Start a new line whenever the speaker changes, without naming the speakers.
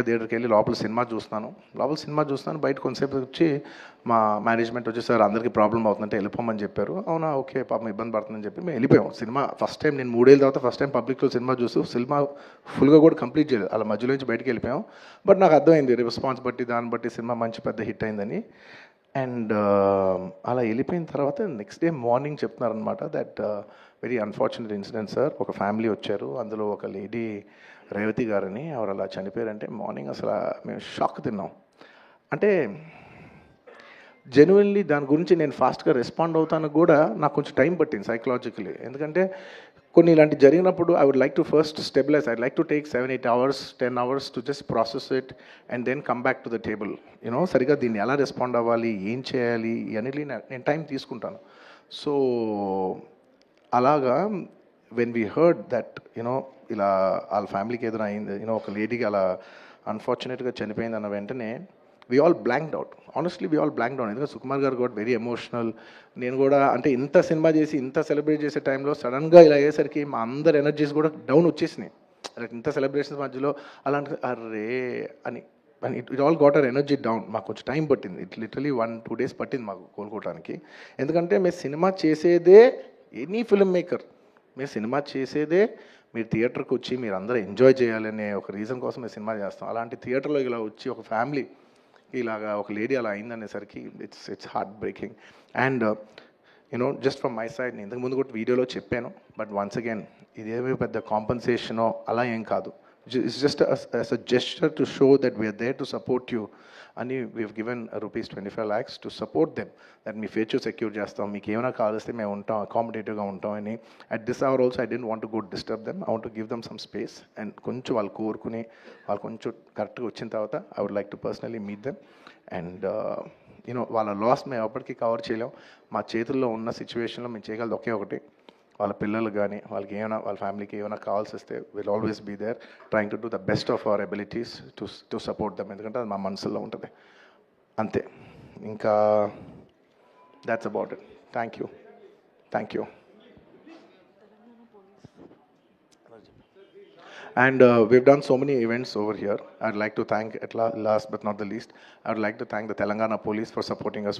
థియేటర్కి వెళ్ళి లోపల సినిమా చూస్తున్నాను బయట కొంతసేపు వచ్చి మా మేనేజ్మెంట్ వచ్చి సార్ అందరికీ ప్రాబ్లం అవుతుందంటే వెళ్ళిపోమని చెప్పారు. అవునా ఓకే పాపం ఇబ్బంది పడుతుందని చెప్పి మేము వెళ్ళిపోయాం. సినిమా ఫస్ట్ టైం నేను 3 ఏళ్ళ తర్వాత ఫస్ట్ టైం పబ్లిక్లో సినిమా చూస్తూ సినిమా ఫుల్గా కూడా కంప్లీట్ చేయలేదు, అలా మధ్యలో నుంచి బయటకు వెళ్ళిపోయాం. బట్ నాకు అర్థమైంది రెస్పాన్స్ బట్టి దాన్ని బట్టి సినిమా మంచి పెద్ద హిట్ అయిందని. అండ్ అలా వెళ్ళిపోయిన తర్వాత నెక్స్ట్ డే మార్నింగ్ చెప్తున్నారనమాట that very unfortunate incident sir, ఒక ఫ్యామిలీ వచ్చారు, అందులో ఒక లేడీ రేవతి గారని ఆవిడ అలా చనిపోయారంటే మార్నింగ్ అసలు మేము షాక్ తిన్నాం. అంటే జెన్యున్లీ దాని గురించి నేను ఫాస్ట్గా రెస్పాండ్ అవుతాను కూడా నాకు కొంచెం టైం పట్టింది సైకలాజికలీ. ఎందుకంటే కొన్ని ఇలాంటి జరిగినప్పుడు I would like to first stabilize, I like to take 7-8 hours 10 hours to just process it and then come back to the table. You know సరిగా దీన్ని ఎలా రెస్పాండ్ అవ్వాలి, ఏం చేయాలి ఇవన్నీ నేను టైం తీసుకుంటాను. సో అలాగా when we heard that you know ఇలా వాళ్ళ ఫ్యామిలీకి ఏదైనా అయింది, యూనో ఒక లేడీకి అలా అన్ఫార్చునేట్గా చనిపోయింది అన్న వెంటనే we all blanked out. Honestly we all blanked out. ఎందుకంటే సుకుమార్ గారు కూడా వెరీ ఎమోషనల్. నేను కూడా అంటే ఇంత సినిమా చేసి ఇంత సెలబ్రేట్ చేసే టైంలో సడన్గా ఇలా అయ్యేసరికి మా అందరి ఎనర్జీస్ కూడా డౌన్ వచ్చేసినాయి. ఇంత సెలబ్రేషన్స్ మధ్యలో అలాంటి అర్రే అని it all got our energy down. మాకు కొంచెం టైం పట్టింది. ఇట్ లిటరలీ 1-2 days పట్టింది మాకు కోలుకోవడానికి. ఎందుకంటే మేము సినిమా చేసేదే, ఎనీ ఫిల్మ్ మేకర్ మీరు సినిమా చేసేదే మీరు థియేటర్కి వచ్చి మీరు అందరూ ఎంజాయ్ చేయాలనే ఒక రీజన్ కోసం మేము సినిమా చేస్తాం. అలాంటి థియేటర్లో ఇలా వచ్చి ఒక ఫ్యామిలీ ఇలాగా ఒక లేడీ అలా అయిందనేసరికి it's heartbreaking. And you know just from my side నేను ఇంతకుముందు కూడా వీడియోలో చెప్పాను, బట్ వన్స్ అగైన్ ఇదేమీ పెద్ద కాంపన్సేషనో అలా ఏం కాదు. It's just as a gesture to show that we are there to support you అని we've given rupees 25 lakhs to support them, that మీ ఫ్యూచర్ సెక్యూర్ చేస్తాం, మీకు ఏమైనా కావాల్స్తే మేము ఉంటాం, అకామిడేటివ్గా ఉంటాం అని. At this hour also I didn't want to go disturb them, I want to give them some space. And కొంచెం వాళ్ళు కోరుకుని వాళ్ళు కొంచెం కరెక్ట్గా వచ్చిన తర్వాత I would like to personally meet them. And you know వాళ్ళ లాస్ మేము ఎప్పటికీ కవర్ చేయలేం. మా చేతుల్లో ఉన్న సిచ్యువేషన్లో మేము చేయగలదు ఒకే ఒకటి, వాళ్ళ పిల్లలు కానీ వాళ్ళకి ఏమైనా వాళ్ళ ఫ్యామిలీకి ఏమైనా కావాల్సి వస్తే will always be there trying to do the best of our abilities to support them. ఎందుకంటే అది మా మనసులో ఉంటుంది అంతే. ఇంకా that's about it. Thank you. And we've done so many events over here. I'd like to thank, at last but not the least, I would like to thank the Telangana Police for supporting us.